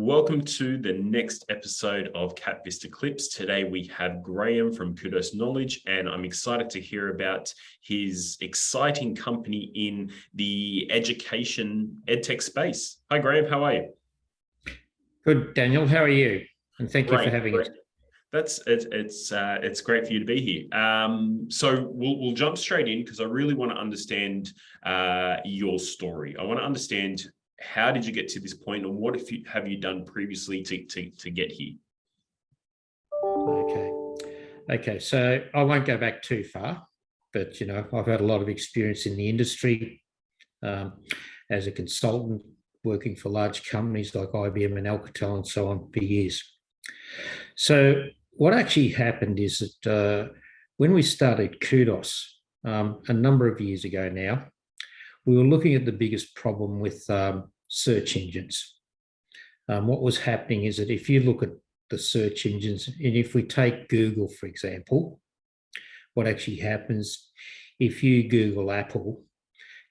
Welcome to the next episode of KapVista Klips. Today we have Graeme from Kudos Knowledge, and I'm excited to hear about his exciting company in the education edtech space. Hi Graeme, how are you? Good, Daniel. How are you? And thank you for having us. It's great for you to be here. So we'll jump straight in because I really want to understand your story. I want to understand, how did you get to this point, and what have you done previously to get here? Okay. So I won't go back too far, but I've had a lot of experience in the industry as a consultant, working for large companies like IBM and Alcatel and so on for years. So what actually happened is that when we started Kudos a number of years ago now, we were looking at the biggest problem with search engines. What was happening is that if you look at the search engines, and if we take Google, for example, what actually happens, if you Google Apple,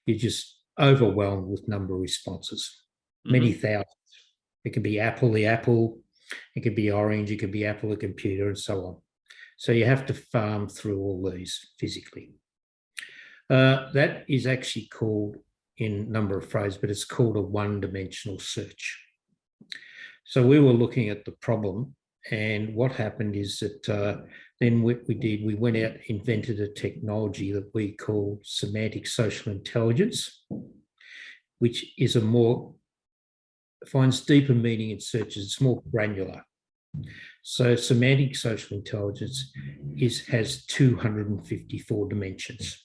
you're just overwhelmed with number of responses, many thousands. It can be Apple, the Apple, it could be Orange, it could be Apple, the computer, and so on. So you have to farm through all these physically. That is actually called, in a number of phrases, but it's called a one-dimensional search. So we were looking at the problem, and what happened is that then what we did, we went out, invented a technology that we call semantic social intelligence, which is finds deeper meaning in searches. It's more granular. So semantic social intelligence has 254 dimensions.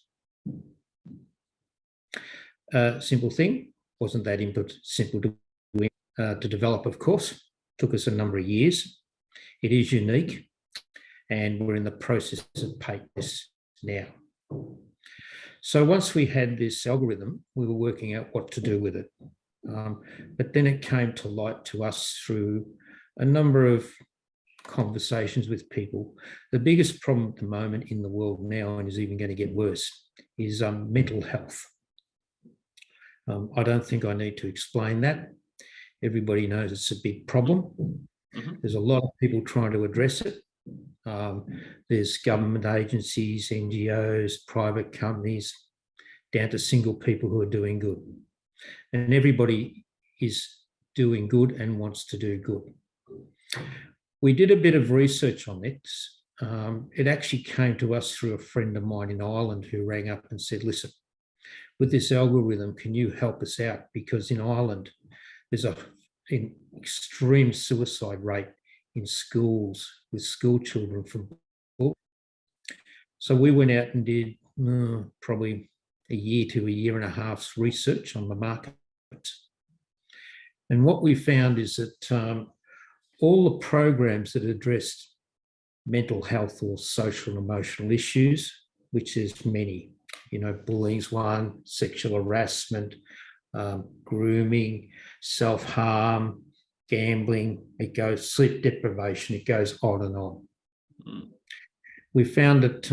Simple thing, wasn't that simple to develop, of course. Took us a number of years. It is unique, and we're in the process of patenting this now. So once we had this algorithm, we were working out what to do with it. But then it came to light to us through a number of conversations with people. The biggest problem at the moment in the world now, and is even going to get worse, is mental health. I don't think I need to explain that. Everybody knows it's a big problem. There's a lot of people trying to address it. There's government agencies, NGOs, private companies, down to single people who are doing good. And everybody is doing good and wants to do good. We did a bit of research on this. It actually came to us through a friend of mine in Ireland who rang up and said, listen, with this algorithm, can you help us out? Because in Ireland, there's an extreme suicide rate in schools with school children from books. So we went out and did probably a year to a year and a half's research on the market. And what we found is that all the programs that addressed mental health or social and emotional issues, which there's many, bullying's one, sexual harassment, grooming, self-harm, gambling, it goes, sleep deprivation, it goes on and on. We found that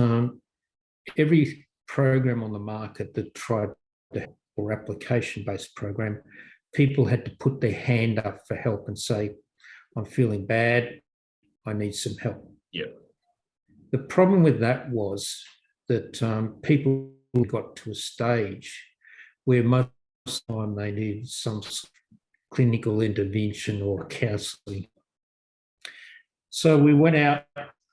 every program on the market that tried to help, or application-based program, people had to put their hand up for help and say, I'm feeling bad, I need some help. Yeah. The problem with that was that people got to a stage where most of the time they needed some clinical intervention or counselling. So we went out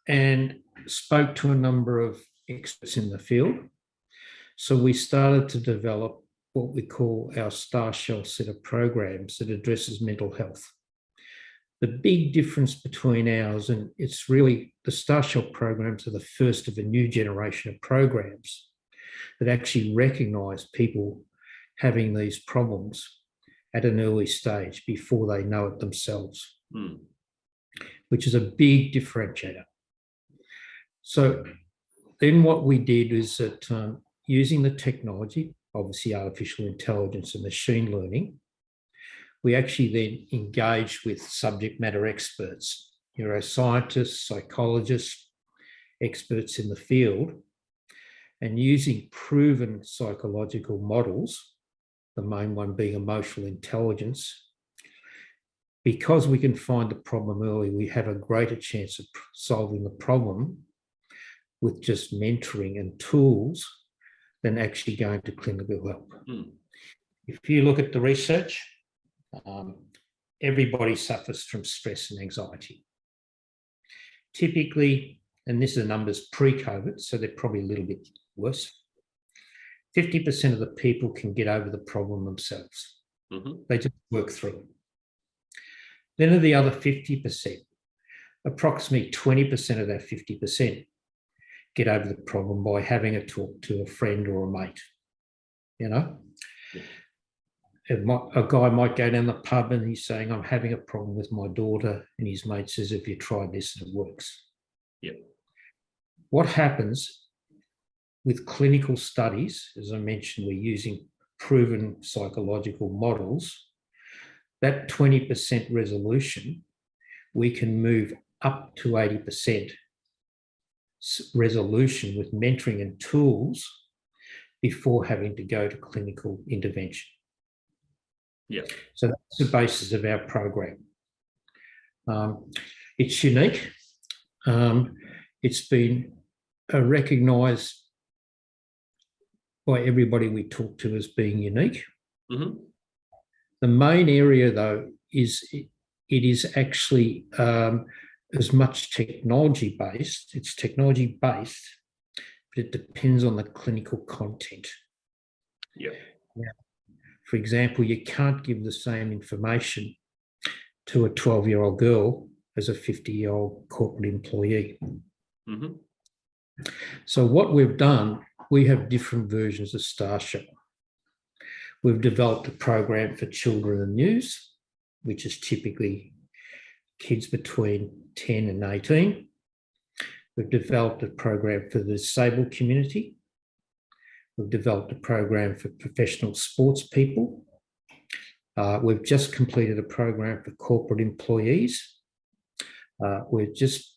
and spoke to a number of experts in the field. So we started to develop what we call our Star Shell set of programs that addresses mental health. The big difference between ours, and it's really the Star Shell programs are the first of a new generation of programs that actually recognise people having these problems at an early stage before they know it themselves, which is a big differentiator. So then what we did is that using the technology, obviously artificial intelligence and machine learning, we actually then engaged with subject matter experts, neuroscientists, psychologists, experts in the field, and using proven psychological models, the main one being emotional intelligence, because we can find the problem early, we have a greater chance of solving the problem with just mentoring and tools than actually going to clinical help. If you look at the research, everybody suffers from stress and anxiety. Typically, and this is the numbers pre-COVID, so they're probably a little bit worse, 50% of the people can get over the problem themselves. They just work through it. Then of the other 50%, approximately 20% of that 50% get over the problem by having a talk to a friend or a mate. You know, a guy might go down the pub and he's saying, I'm having a problem with my daughter, and his mate says, have you tried this and it works? What happens with clinical studies, as I mentioned, we're using proven psychological models, that 20% resolution, we can move up to 80% resolution with mentoring and tools before having to go to clinical intervention. So that's the basis of our program. It's unique. It's been recognised by everybody we talk to as being unique. The main area, though, is it is actually as much technology-based. It's technology-based, but it depends on the clinical content. Now, for example, you can't give the same information to a 12-year-old girl as a 50-year-old corporate employee. So what we've done, we have different versions of Starship. We've developed a program for children and youth, which is typically kids between 10 and 18. We've developed a program for the disabled community. We've developed a program for professional sports people. We've just completed a program for corporate employees. We're just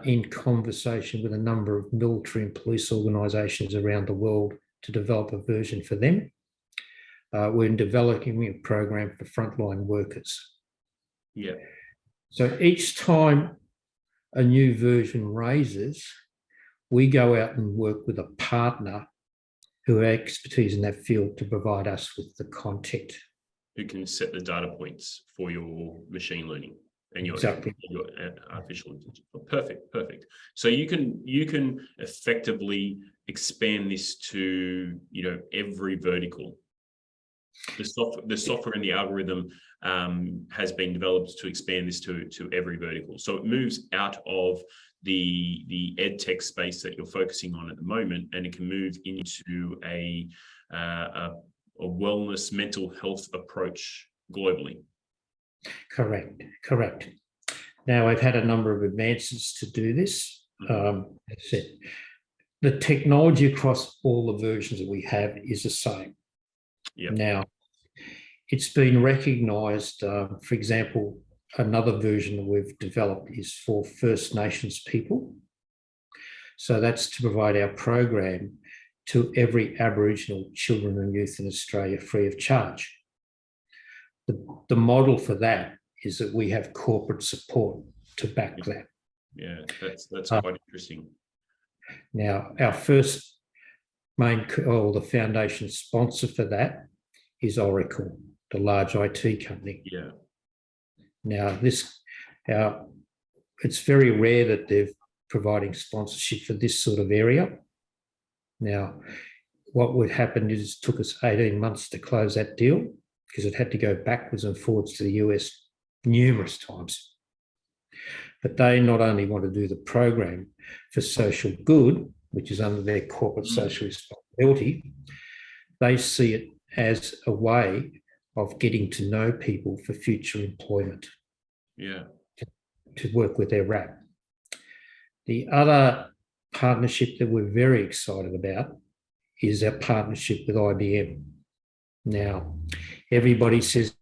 in conversation with a number of military and police organisations around the world to develop a version for them. We're developing a program for frontline workers. So each time a new version raises, we go out and work with a partner who have expertise in that field to provide us with the content. Who can set the data points for your machine learning and your artificial intelligence. Perfect. So you can effectively expand this to, you know, every vertical. The software and the algorithm has been developed to expand this to every vertical. So it moves out of the ed tech space that you're focusing on at the moment, and it can move into a wellness, mental health approach globally. Correct. Now, I've had a number of advances to do this. As I said, the technology across all the versions that we have is the same. Now, it's been recognised, for example, another version that we've developed is for First Nations people. So that's to provide our program to every Aboriginal children and youth in Australia free of charge. The model for that is that we have corporate support to back that. That's quite interesting. Now, our first the foundation sponsor for that is Oracle, the large IT company. Now, it's very rare that they're providing sponsorship for this sort of area. Now, what would happen is it took us 18 months to close that deal because it had to go backwards and forwards to the US numerous times. But they not only want to do the program for social good, which is under their corporate social responsibility, they see it as a way of getting to know people for future employment. To work with their RAP. The other partnership that we're very excited about is our partnership with IBM. Now, everybody says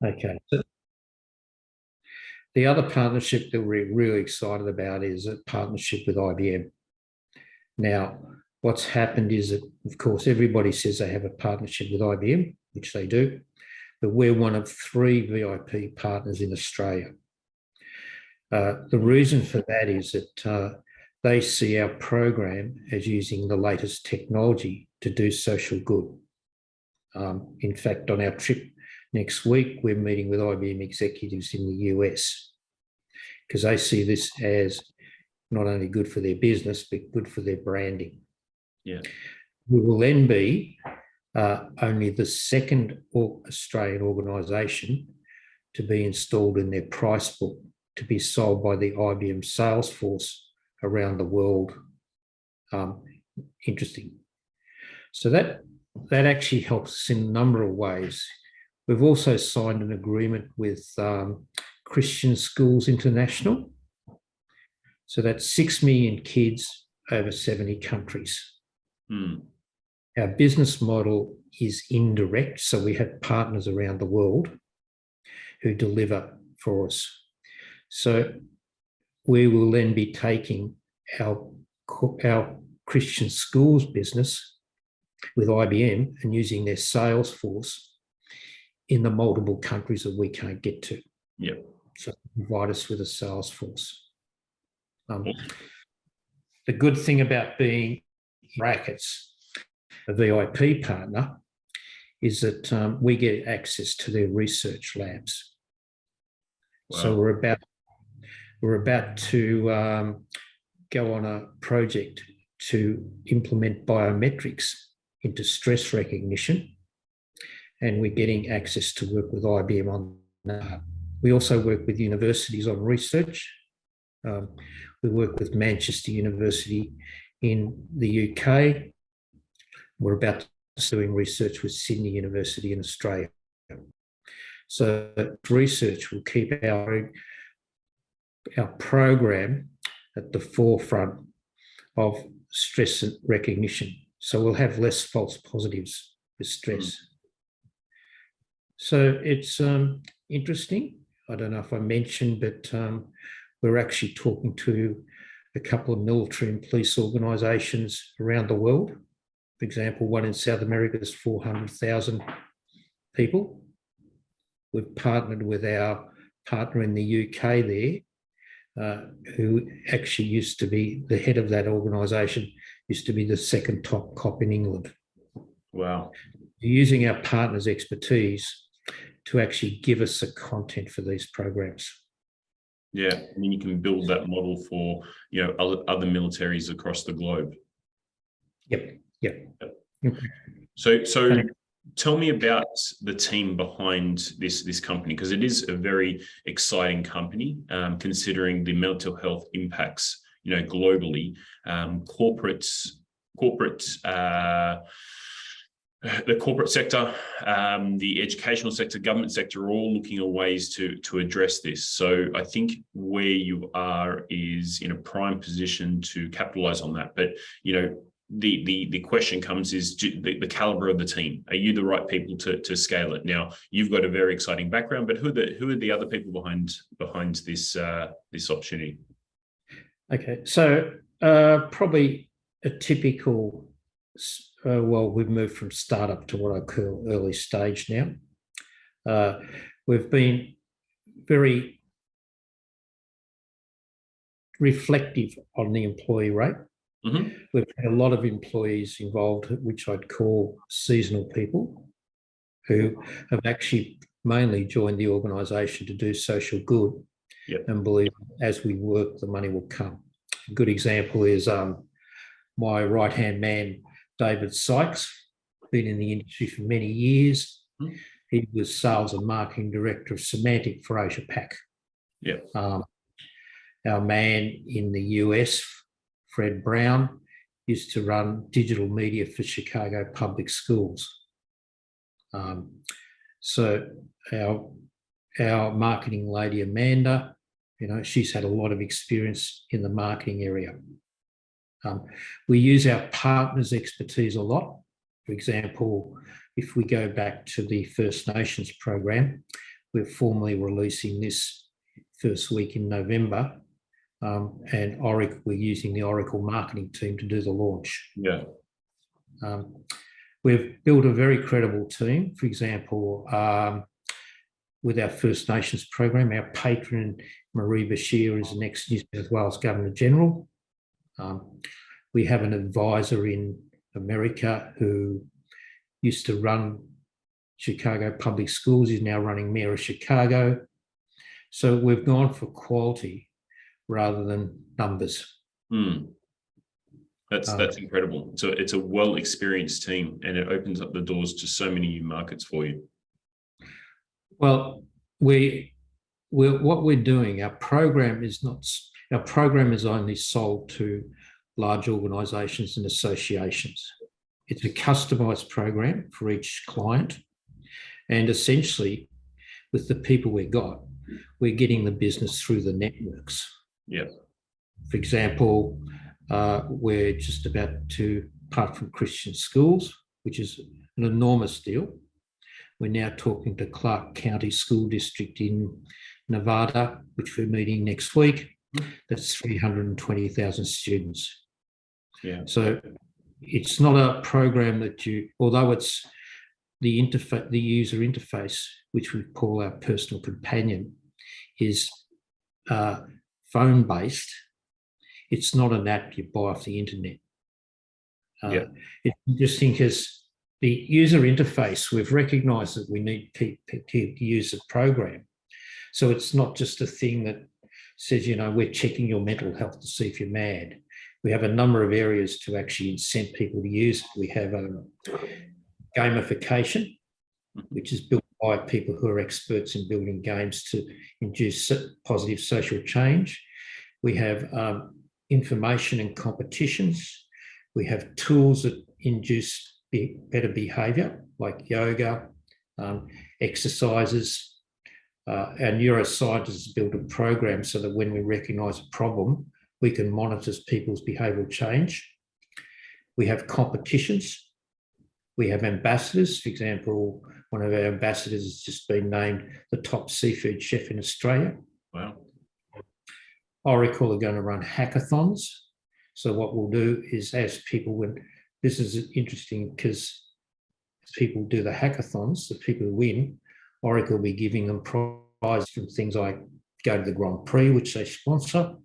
okay. The other partnership that we're really excited about is a partnership with IBM. Now, what's happened is that, of course, everybody says they have a partnership with IBM, which they do, but we're one of 3 VIP partners in Australia. The reason for that is that they see our program as using the latest technology to do social good. In fact, on our trip next week, we're meeting with IBM executives in the US because they see this as not only good for their business, but good for their branding. Yeah. We will then be only the 2nd Australian organisation to be installed in their price book to be sold by the IBM sales force around the world. Interesting. So that actually helps us in a number of ways. We've also signed an agreement with Christian Schools International. So that's 6 million kids over 70 countries. Our business model is indirect, so we have partners around the world who deliver for us. So we will then be taking our Christian schools business with IBM and using their sales force in the multiple countries that we can't get to. Yeah. So provide us with a sales force. The good thing about being, in brackets, a VIP partner is that we get access to their research labs. Wow. So we're about to go on a project to implement biometrics into stress recognition, and we're getting access to work with IBM on that. We also work with universities on research. We work with Manchester University in the UK. We're about to doing research with Sydney University in Australia. So research will keep our program at the forefront of stress recognition. So we'll have less false positives with stress. So it's interesting. I don't know if I mentioned, but we're actually talking to a couple of military and police organisations around the world. For example, one in South America is 400,000 people. We've partnered with our partner in the UK there, who actually used to be the head of that organisation, used to be the 2nd top cop in England. Wow. Using our partners' expertise to actually give us the content for these programs. Yeah, I mean, you can build that model for, other militaries across the globe. Yep. Okay. So tell me about the team behind this company, because it is a very exciting company, considering the mental health impacts, globally. The corporate sector, the educational sector, government sector are all looking at ways to address this. So I think where you are is in a prime position to capitalize on that. But, the question comes is the caliber of the team. Are you the right people to scale it? Now, you've got a very exciting background, but who are the other people behind this opportunity? Okay, so probably a typical. We've moved from startup to what I call early stage now. We've been very reflective on the employee rate. Mm-hmm. We've had a lot of employees involved, which I'd call seasonal people, who have actually mainly joined the organisation to do social good. Yep. And believe as we work, the money will come. A good example is my right-hand man, David Sykes, been in the industry for many years. Mm-hmm. He was sales and marketing director of Semantic for Asia Pac. Yeah. Our man in the US, Fred Brown, used to run digital media for Chicago Public Schools. So our marketing lady, Amanda, she's had a lot of experience in the marketing area. We use our partners' expertise a lot. For example, if we go back to the First Nations program, we're formally releasing this first week in November. And Oracle, we're using the Oracle marketing team to do the launch. Yeah. We've built a very credible team. For example, with our First Nations program, our patron, Marie Bashir, is the next New South Wales Governor General. We have an advisor in America who used to run Chicago Public Schools, is now running Mayor of Chicago. So we've gone for quality rather than numbers. That's incredible. So it's a well-experienced team, and it opens up the doors to so many new markets for you. Well, what we're doing, our program is only sold to large organisations and associations. It's a customised program for each client, and essentially, with the people we've got, we're getting the business through the networks. Yeah. For example, we're just about to, apart from Christian schools, which is an enormous deal, we're now talking to Clark County School District in Nevada, which we're meeting next week. That's 320,000 students. Yeah. So it's not a program that although it's the user interface, which we call our personal companion, is phone-based. It's not an app you buy off the internet. It's interesting because the user interface, we've recognised that we need people to use the program. So it's not just a thing that says, we're checking your mental health to see if you're mad. We have a number of areas to actually incent people to use it. We have gamification, which is built by people who are experts in building games to induce positive social change. We have information and competitions. We have tools that induce better behaviour, like yoga, exercises. Our neuroscientists build a program so that when we recognise a problem, we can monitor people's behavioural change. We have competitions. We have ambassadors. For example, one of our ambassadors has just been named the top seafood chef in Australia. Wow. Oracle are going to run hackathons. So what we'll do is ask people this is interesting because people do the hackathons, the people who win, Oracle will be giving them prizes from things like go to the Grand Prix, which they sponsor,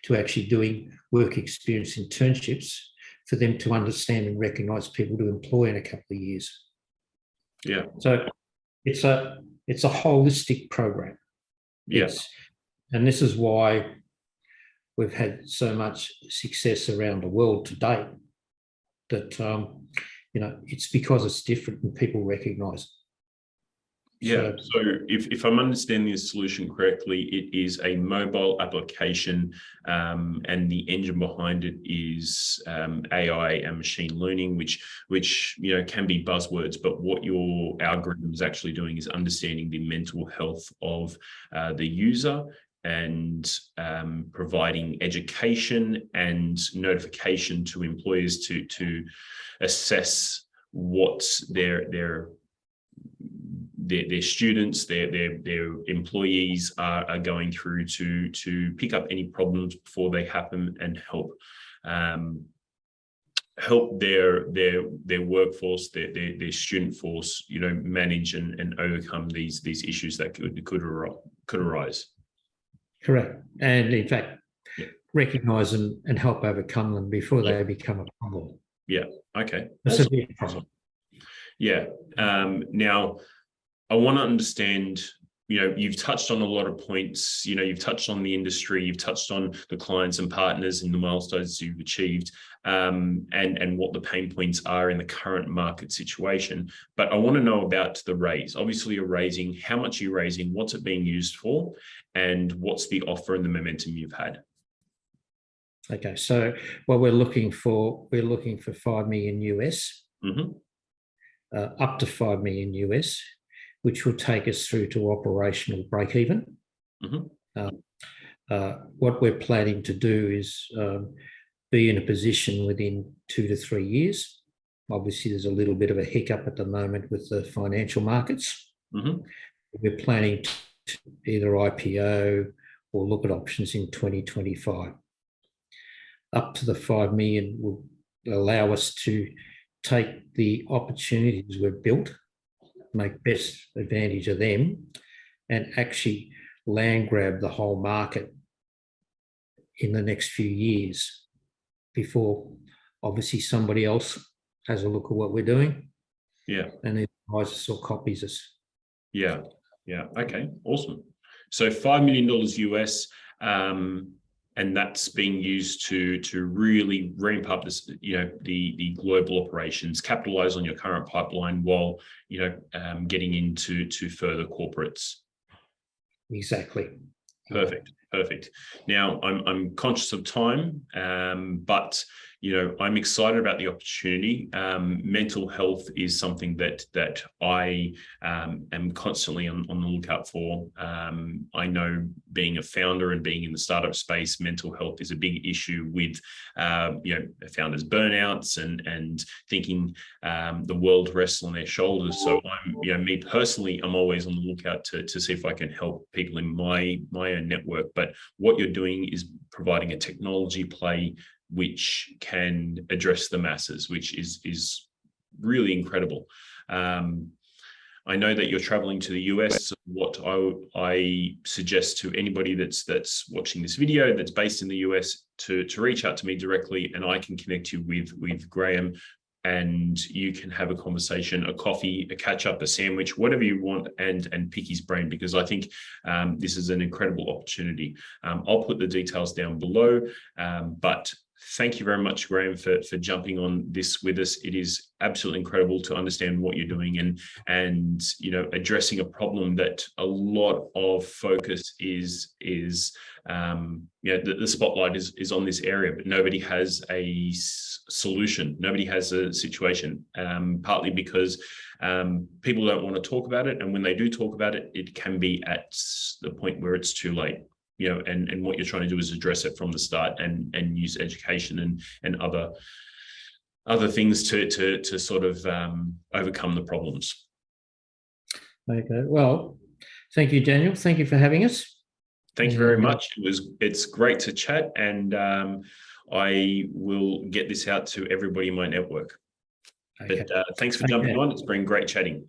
to actually doing work experience internships for them to understand and recognise people to employ in a couple of years. Yeah. So it's a holistic program. Yes. And this is why we've had so much success around the world to date, that, it's because it's different and people recognise it. Yeah. So if I'm understanding this solution correctly, it is a mobile application, and the engine behind it is AI and machine learning, which can be buzzwords, but what your algorithm is actually doing is understanding the mental health of the user and providing education and notification to employers to assess what their students, their employees are going through to pick up any problems before they happen and help their workforce, their student force, manage and overcome these issues that could arise. Correct. And in fact, recognise them and help overcome them before they become a problem. Yeah. Okay. That's a big problem. Yeah. Now, I want to understand, you've touched on a lot of points, you've touched on the industry, you've touched on the clients and partners and the milestones you've achieved, and what the pain points are in the current market situation. But I want to know about the raise. Obviously, you're raising. How much are you raising? What's it being used for? And what's the offer and the momentum you've had? Okay, so what we're looking for 5 million US, up to 5 million US, which will take us through to operational break even. What we're planning to do is be in a position within 2 to 3 years. Obviously, there's a little bit of a hiccup at the moment with the financial markets. We're planning either IPO or look at options in 2025. Up to the 5 million will allow us to take the opportunities we've built, make best advantage of them, and actually land grab the whole market in the next few years before obviously somebody else has a look at what we're doing. Yeah. And then buys us or copies us. Yeah. Yeah. Okay. Awesome. So $5 million US, and that's being used to really ramp up this, the global operations, capitalize on your current pipeline while, getting into further corporates. Exactly. Perfect. Now I'm conscious of time, but I'm excited about the opportunity. Mental health is something that I am constantly on the lookout for. I know, being a founder and being in the startup space, mental health is a big issue with founders' burnouts and thinking the world rests on their shoulders. So me personally, I'm always on the lookout to see if I can help people in my own network. But what you're doing is providing a technology play which can address the masses, which is really incredible. I know that you're traveling to the US. So what I suggest to anybody that's watching this video that's based in the US to reach out to me directly, and I can connect you with Graeme, and you can have a conversation, a coffee, a catch up, a sandwich, whatever you want, and pick his brain, because I think this is an incredible opportunity. I'll put the details down below, but thank you very much, Graeme, for jumping on this with us. It is absolutely incredible to understand what you're doing and addressing a problem that a lot of focus is the spotlight is on this area, but nobody has a solution. Nobody has a situation, partly because people don't want to talk about it. And when they do talk about it, it can be at the point where it's too late. And what you're trying to do is address it from the start and use education and other things to sort of overcome the problems. Okay. Well, thank you, Daniel. Thank you for having us. Thank you very much. It's great to chat, and I will get this out to everybody in my network. Okay. But thanks for jumping on. It's been great chatting.